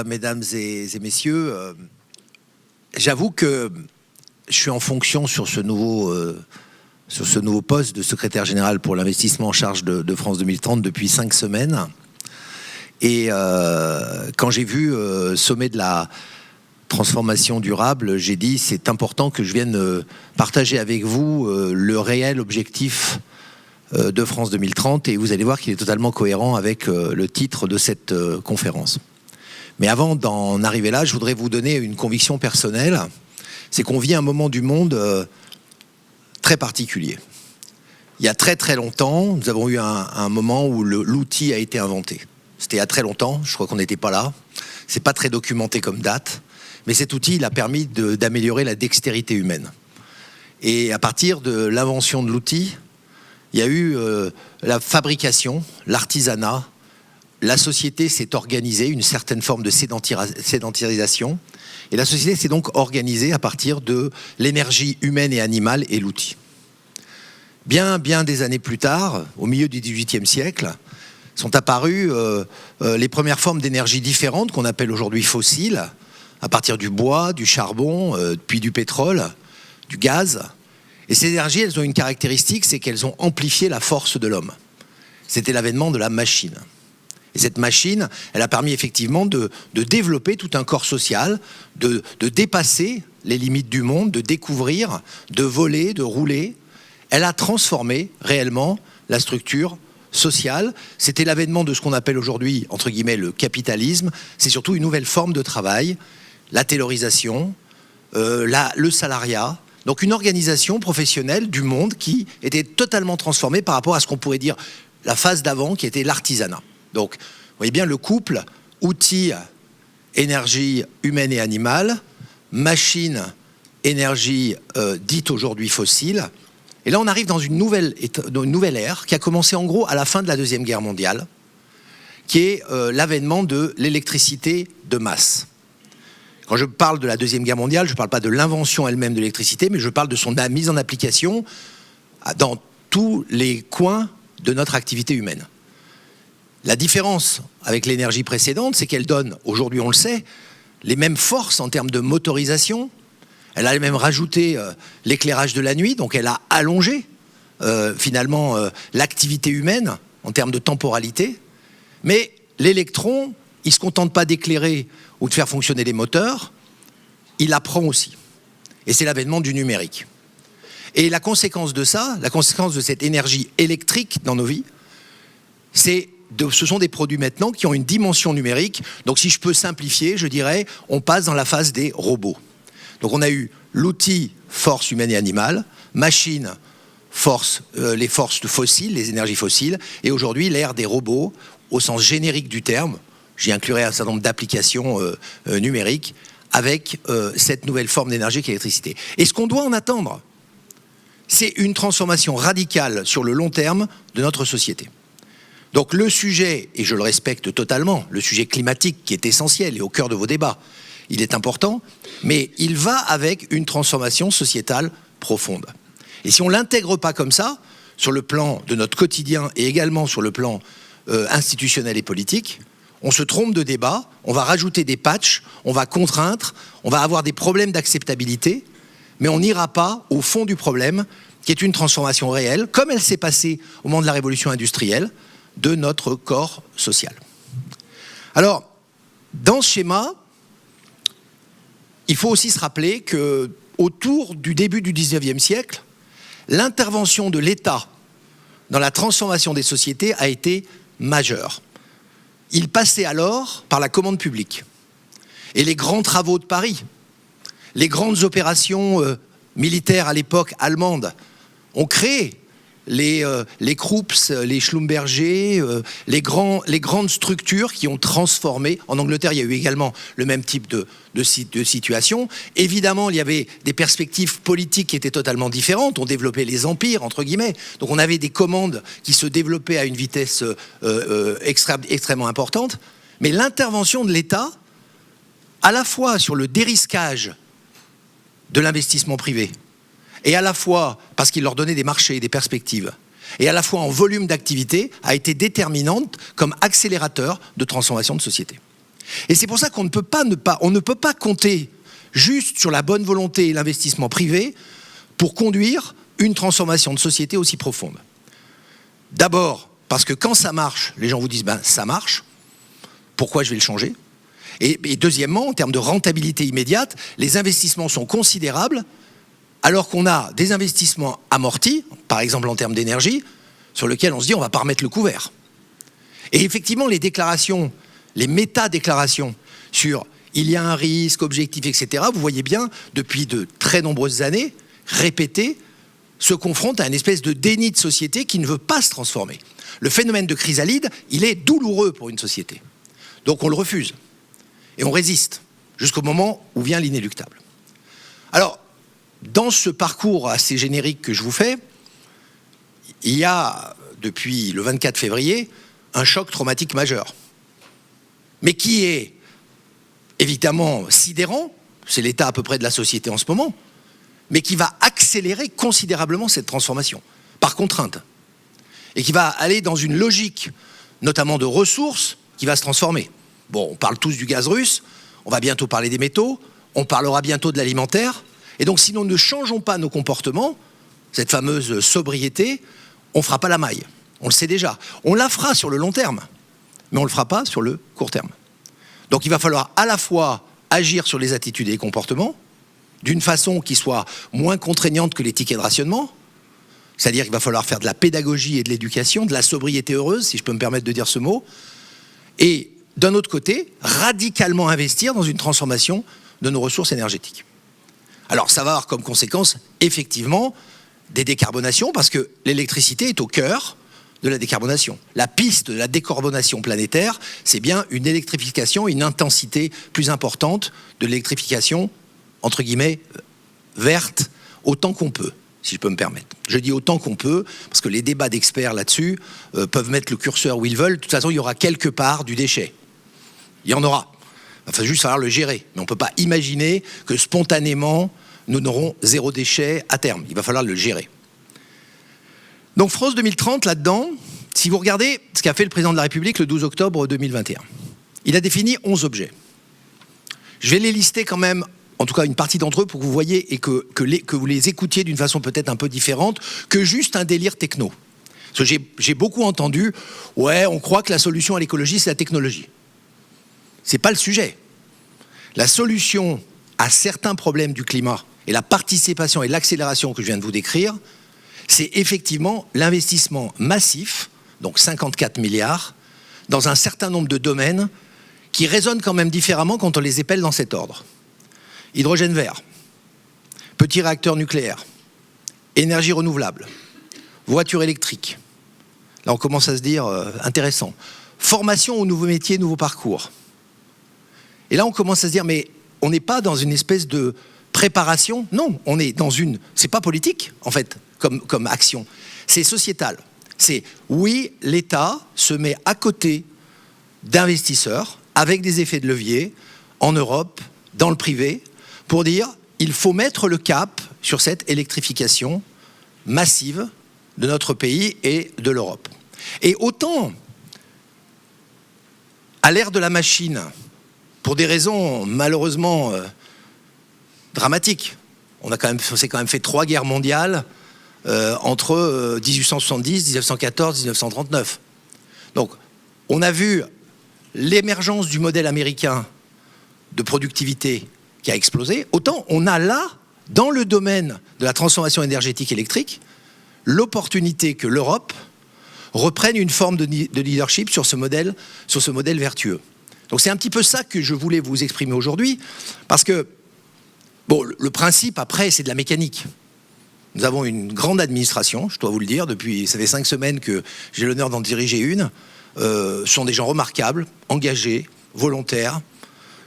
mesdames et messieurs. J'avoue que je suis en fonction sur ce nouveau poste de secrétaire général pour l'investissement en charge de France 2030 depuis 5 semaines. Et quand j'ai vu sommet de la transformation durable, j'ai dit c'est important que je vienne partager avec vous le réel objectif de France 2030, et vous allez voir qu'il est totalement cohérent avec le titre de cette conférence. Mais avant d'en arriver là, je voudrais vous donner une conviction personnelle, c'est qu'on vit un moment du monde très particulier. Il y a très très longtemps, nous avons eu un moment où l'outil a été inventé. C'était il y a très longtemps, je crois qu'on n'était pas là, c'est pas très documenté comme date, mais cet outil il a permis d'améliorer la dextérité humaine. Et à partir de l'invention de l'outil, il y a eu la fabrication, l'artisanat, la société s'est organisée, une certaine forme de sédentarisation, et la société s'est donc organisée à partir de l'énergie humaine et animale et l'outil. Bien des années plus tard, au milieu du XVIIIe siècle, sont apparues les premières formes d'énergie différentes qu'on appelle aujourd'hui fossiles, à partir du bois, du charbon, puis du pétrole, du gaz. Et ces énergies, elles ont une caractéristique, c'est qu'elles ont amplifié la force de l'homme. C'était l'avènement de la machine. Et cette machine, elle a permis effectivement de développer tout un corps social, de dépasser les limites du monde, de découvrir, de voler, de rouler. Elle a transformé réellement la structure sociale. C'était l'avènement de ce qu'on appelle aujourd'hui, entre guillemets, le capitalisme. C'est surtout une nouvelle forme de travail, la taylorisation, le salariat. Donc une organisation professionnelle du monde qui était totalement transformée par rapport à ce qu'on pourrait dire la phase d'avant, qui était l'artisanat. Donc, vous voyez bien le couple, outils, énergie humaine et animale, machine, énergie dite aujourd'hui fossile. Et là, on arrive dans une nouvelle ère qui a commencé en gros à la fin de la Deuxième Guerre mondiale, qui est l'avènement de l'électricité de masse. Quand je parle de la Deuxième Guerre mondiale, je ne parle pas de l'invention elle-même de l'électricité, mais je parle de son mise en application dans tous les coins de notre activité humaine. La différence avec l'énergie précédente, c'est qu'elle donne, aujourd'hui on le sait, les mêmes forces en termes de motorisation. Elle a même rajouté l'éclairage de la nuit, donc elle a allongé finalement l'activité humaine en termes de temporalité. Mais l'électron, il ne se contente pas d'éclairer ou de faire fonctionner les moteurs, il apprend aussi. Et c'est l'avènement du numérique. Et la conséquence de ça, la conséquence de cette énergie électrique dans nos vies, ce sont des produits maintenant qui ont une dimension numérique. Donc si je peux simplifier, je dirais, on passe dans la phase des robots. Donc on a eu l'outil force humaine et animale, machine, force, les forces fossiles, les énergies fossiles, et aujourd'hui l'ère des robots, au sens générique du terme. J'y inclurai un certain nombre d'applications numériques avec cette nouvelle forme d'énergie qui est l'électricité. Et ce qu'on doit en attendre, c'est une transformation radicale sur le long terme de notre société. Donc le sujet, et je le respecte totalement, le sujet climatique qui est essentiel et au cœur de vos débats, il est important, mais il va avec une transformation sociétale profonde. Et si on ne l'intègre pas comme ça, sur le plan de notre quotidien et également sur le plan institutionnel et politique, on se trompe de débat, on va rajouter des patchs, on va contraindre, on va avoir des problèmes d'acceptabilité, mais on n'ira pas au fond du problème, qui est une transformation réelle, comme elle s'est passée au moment de la révolution industrielle, de notre corps social. Alors, dans ce schéma, il faut aussi se rappeler qu'autour du début du XIXe siècle, l'intervention de l'État dans la transformation des sociétés a été majeure. Il passait alors par la commande publique. Et les grands travaux de Paris, les grandes opérations militaires à l'époque allemandes ont créé les Krupps, les Schlumberger, les grandes structures qui ont transformé. En Angleterre, il y a eu également le même type de situation. Évidemment, il y avait des perspectives politiques qui étaient totalement différentes. On développait les empires, entre guillemets. Donc on avait des commandes qui se développaient à une vitesse extrêmement importante. Mais l'intervention de l'État, à la fois sur le dérisquage de l'investissement privé, et à la fois parce qu'il leur donnait des marchés et des perspectives, et à la fois en volume d'activité, a été déterminante comme accélérateur de transformation de société. Et c'est pour ça qu'on ne peut pas compter juste sur la bonne volonté et l'investissement privé pour conduire une transformation de société aussi profonde. D'abord, parce que quand ça marche, les gens vous disent « ça marche, pourquoi je vais le changer ?» Et deuxièmement, en termes de rentabilité immédiate, les investissements sont considérables alors qu'on a des investissements amortis, par exemple en termes d'énergie, sur lesquels on se dit on ne va pas remettre le couvert. Et effectivement, les déclarations, les méta-déclarations sur il y a un risque, objectif, etc., vous voyez bien, depuis de très nombreuses années, répétées, se confrontent à une espèce de déni de société qui ne veut pas se transformer. Le phénomène de chrysalide, il est douloureux pour une société. Donc on le refuse. Et on résiste, jusqu'au moment où vient l'inéluctable. Alors, dans ce parcours assez générique que je vous fais, il y a, depuis le 24 février, un choc traumatique majeur. Mais qui est évidemment sidérant, c'est l'état à peu près de la société en ce moment, mais qui va accélérer considérablement cette transformation, par contrainte. Et qui va aller dans une logique, notamment de ressources, qui va se transformer. Bon, on parle tous du gaz russe, on va bientôt parler des métaux, on parlera bientôt de l'alimentaire. Et donc, si nous ne changeons pas nos comportements, cette fameuse sobriété, on ne fera pas la maille. On le sait déjà. On la fera sur le long terme, mais on ne le fera pas sur le court terme. Donc, il va falloir à la fois agir sur les attitudes et les comportements, d'une façon qui soit moins contraignante que les tickets de rationnement, c'est-à-dire qu'il va falloir faire de la pédagogie et de l'éducation, de la sobriété heureuse, si je peux me permettre de dire ce mot, et d'un autre côté, radicalement investir dans une transformation de nos ressources énergétiques. Alors ça va avoir comme conséquence, effectivement, des décarbonations, parce que l'électricité est au cœur de la décarbonation. La piste de la décarbonation planétaire, c'est bien une électrification, une intensité plus importante de l'électrification, entre guillemets, verte, autant qu'on peut, si je peux me permettre. Je dis autant qu'on peut, parce que les débats d'experts là-dessus peuvent mettre le curseur où ils veulent. De toute façon, il y aura quelque part du déchet. Il y en aura. Il va juste falloir le gérer. Mais on ne peut pas imaginer que spontanément, nous n'aurons zéro déchet à terme. Il va falloir le gérer. Donc France 2030, là-dedans, si vous regardez ce qu'a fait le président de la République le 12 octobre 2021, il a défini 11 objets. Je vais les lister quand même, en tout cas une partie d'entre eux, pour que vous voyez et que vous les écoutiez d'une façon peut-être un peu différente que juste un délire techno. Parce que j'ai beaucoup entendu, ouais, on croit que la solution à l'écologie, c'est la technologie. C'est pas le sujet. La solution à certains problèmes du climat et la participation et l'accélération que je viens de vous décrire, c'est effectivement l'investissement massif, donc 54 milliards, dans un certain nombre de domaines qui résonnent quand même différemment quand on les épelle dans cet ordre. Hydrogène vert, petits réacteurs nucléaires, énergie renouvelable, voitures électriques. Là, on commence à se dire intéressant. Formation aux nouveaux métiers, nouveaux parcours. Et là, on commence à se dire, mais on n'est pas dans une espèce de préparation. Non, on est dans une... C'est pas politique, en fait, comme action. C'est sociétal. C'est, oui, l'État se met à côté d'investisseurs avec des effets de levier en Europe, dans le privé, pour dire, il faut mettre le cap sur cette électrification massive de notre pays et de l'Europe. Et autant, à l'ère de la machine, pour des raisons malheureusement dramatiques. On s'est quand même fait 3 guerres mondiales entre 1870, 1914, 1939. Donc, on a vu l'émergence du modèle américain de productivité qui a explosé. Autant on a là, dans le domaine de la transformation énergétique électrique, l'opportunité que l'Europe reprenne une forme de leadership sur ce modèle vertueux. Donc c'est un petit peu ça que je voulais vous exprimer aujourd'hui, parce que, bon, le principe, après, c'est de la mécanique. Nous avons une grande administration, je dois vous le dire, ça fait 5 semaines que j'ai l'honneur d'en diriger une. Ce sont des gens remarquables, engagés, volontaires,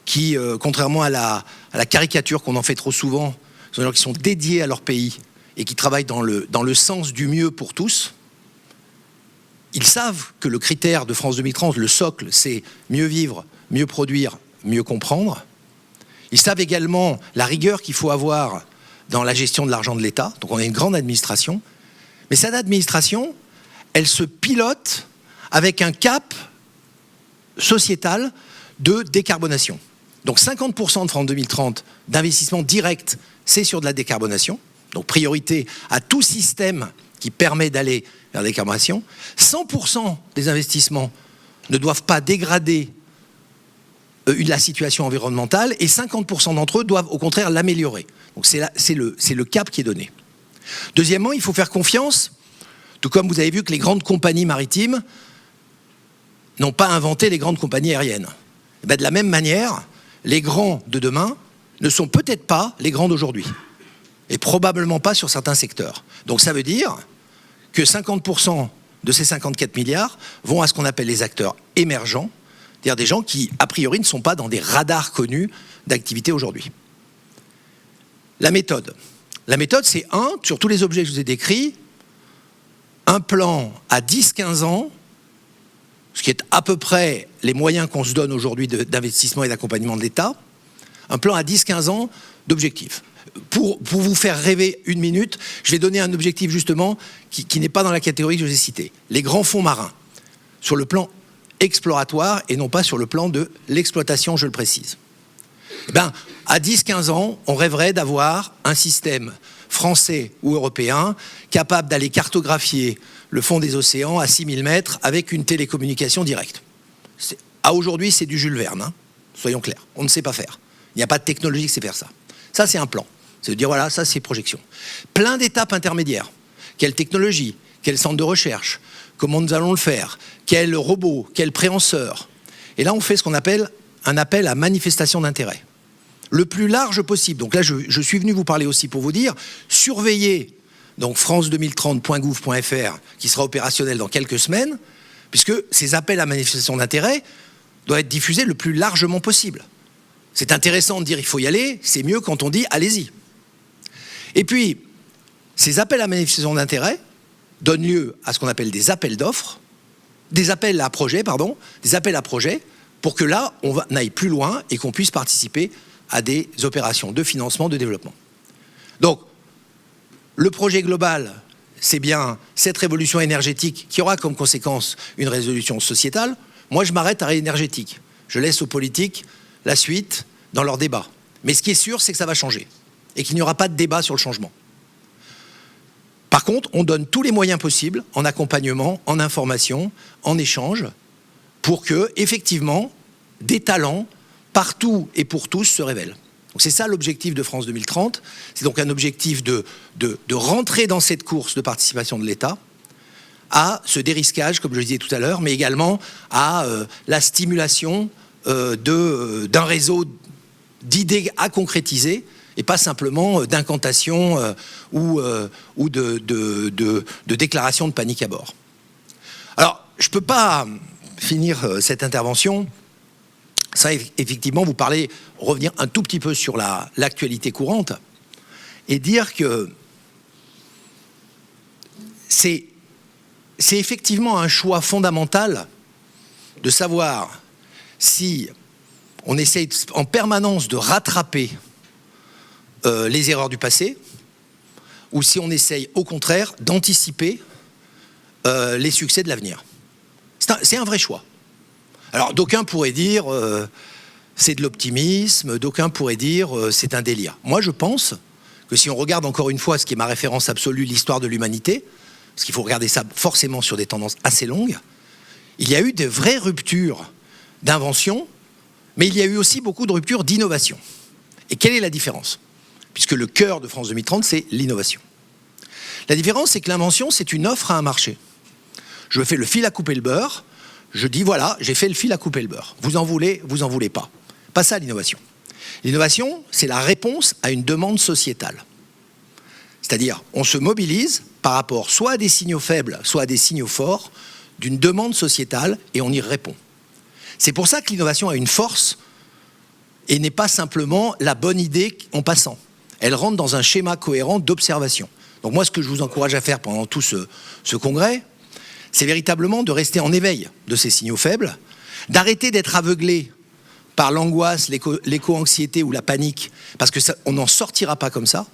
qui, contrairement à la caricature qu'on en fait trop souvent, sont des gens qui sont dédiés à leur pays et qui travaillent dans le sens du mieux pour tous. Ils savent que le critère de France 2030, le socle, c'est mieux vivre, mieux produire, mieux comprendre. Ils savent également la rigueur qu'il faut avoir dans la gestion de l'argent de l'État. Donc on a une grande administration. Mais cette administration, elle se pilote avec un cap sociétal de décarbonation. Donc 50% de France 2030 d'investissement direct, c'est sur de la décarbonation. Donc priorité à tout système qui permet d'aller vers la décarbonation. 100% des investissements ne doivent pas dégrader la situation environnementale et 50% d'entre eux doivent au contraire l'améliorer. Donc c'est le cap qui est donné. Deuxièmement, il faut faire confiance, tout comme vous avez vu que les grandes compagnies maritimes n'ont pas inventé les grandes compagnies aériennes. Et bien de la même manière, les grands de demain ne sont peut-être pas les grands d'aujourd'hui. Et probablement pas sur certains secteurs. Donc ça veut dire que 50% de ces 54 milliards vont à ce qu'on appelle les acteurs émergents, c'est-à-dire des gens qui, a priori, ne sont pas dans des radars connus d'activité aujourd'hui. La méthode. La méthode, c'est sur tous les objets que je vous ai décrits, un plan à 10-15 ans, ce qui est à peu près les moyens qu'on se donne aujourd'hui d'investissement et d'accompagnement de l'État, un plan à 10-15 ans d'objectifs. Pour vous faire rêver une minute, je vais donner un objectif justement qui n'est pas dans la catégorie que je vous ai citée. Les grands fonds marins, sur le plan exploratoire et non pas sur le plan de l'exploitation, je le précise. Eh bien, à 10-15 ans, on rêverait d'avoir un système français ou européen capable d'aller cartographier le fond des océans à 6000 mètres avec une télécommunication directe. À aujourd'hui, c'est du Jules Verne, hein, soyons clairs. On ne sait pas faire. Il n'y a pas de technologie qui sait faire ça. Ça, c'est un plan. C'est de dire, voilà, ça, c'est projection. Plein d'étapes intermédiaires. Quelle technologie? Quel centre de recherche? Comment nous allons le faire? Quel robot? Quel préhenseur? Et là, on fait ce qu'on appelle un appel à manifestation d'intérêt. Le plus large possible. Donc là, je suis venu vous parler aussi pour vous dire, surveillez donc france2030.gouv.fr, qui sera opérationnel dans quelques semaines, puisque ces appels à manifestation d'intérêt doivent être diffusés le plus largement possible. C'est intéressant de dire il faut y aller, c'est mieux quand on dit allez-y. Et puis, ces appels à manifestation d'intérêt donnent lieu à ce qu'on appelle des appels d'offres, des appels à projets, pour que là, on aille plus loin et qu'on puisse participer à des opérations de financement, de développement. Donc, le projet global, c'est bien cette révolution énergétique qui aura comme conséquence une résolution sociétale. Moi, je m'arrête à l'énergétique. Je laisse aux politiques la suite dans leur débat. Mais ce qui est sûr, c'est que ça va changer et qu'il n'y aura pas de débat sur le changement. Par contre, on donne tous les moyens possibles en accompagnement, en information, en échange, pour que, effectivement, des talents, partout et pour tous, se révèlent. Donc c'est ça l'objectif de France 2030. C'est donc un objectif de rentrer dans cette course de participation de l'État à ce dérisquage, comme je le disais tout à l'heure, mais également à la stimulation d'un réseau d'idées à concrétiser et pas simplement d'incantations ou de déclarations de panique à bord. Alors, je ne peux pas finir cette intervention sans effectivement vous parler, revenir un tout petit peu sur l'actualité courante et dire que c'est effectivement un choix fondamental de savoir si on essaye en permanence de rattraper les erreurs du passé, ou si on essaye au contraire d'anticiper les succès de l'avenir. C'est un vrai choix. Alors d'aucuns pourraient dire c'est de l'optimisme, d'aucuns pourraient dire c'est un délire. Moi je pense que si on regarde encore une fois ce qui est ma référence absolue, l'histoire de l'humanité, parce qu'il faut regarder ça forcément sur des tendances assez longues, il y a eu de vraies ruptures d'invention, mais il y a eu aussi beaucoup de ruptures d'innovation. Et quelle est la différence? Puisque le cœur de France 2030, c'est l'innovation. La différence, c'est que l'invention, c'est une offre à un marché. Je fais le fil à couper le beurre, je dis voilà, j'ai fait le fil à couper le beurre. Vous en voulez pas. Pas ça l'innovation. L'innovation, c'est la réponse à une demande sociétale. C'est-à-dire, on se mobilise par rapport soit à des signaux faibles, soit à des signaux forts d'une demande sociétale et on y répond. C'est pour ça que l'innovation a une force et n'est pas simplement la bonne idée en passant. Elle rentre dans un schéma cohérent d'observation. Donc moi, ce que je vous encourage à faire pendant tout ce congrès, c'est véritablement de rester en éveil de ces signaux faibles, d'arrêter d'être aveuglé par l'angoisse, l'éco-anxiété ou la panique, parce qu'on n'en sortira pas comme ça,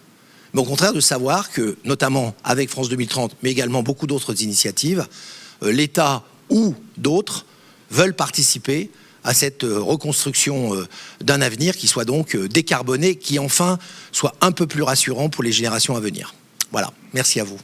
mais au contraire de savoir que, notamment avec France 2030, mais également beaucoup d'autres initiatives, l'État ou d'autres veulent participer à cette reconstruction d'un avenir qui soit donc décarboné, qui enfin soit un peu plus rassurant pour les générations à venir. Voilà, merci à vous.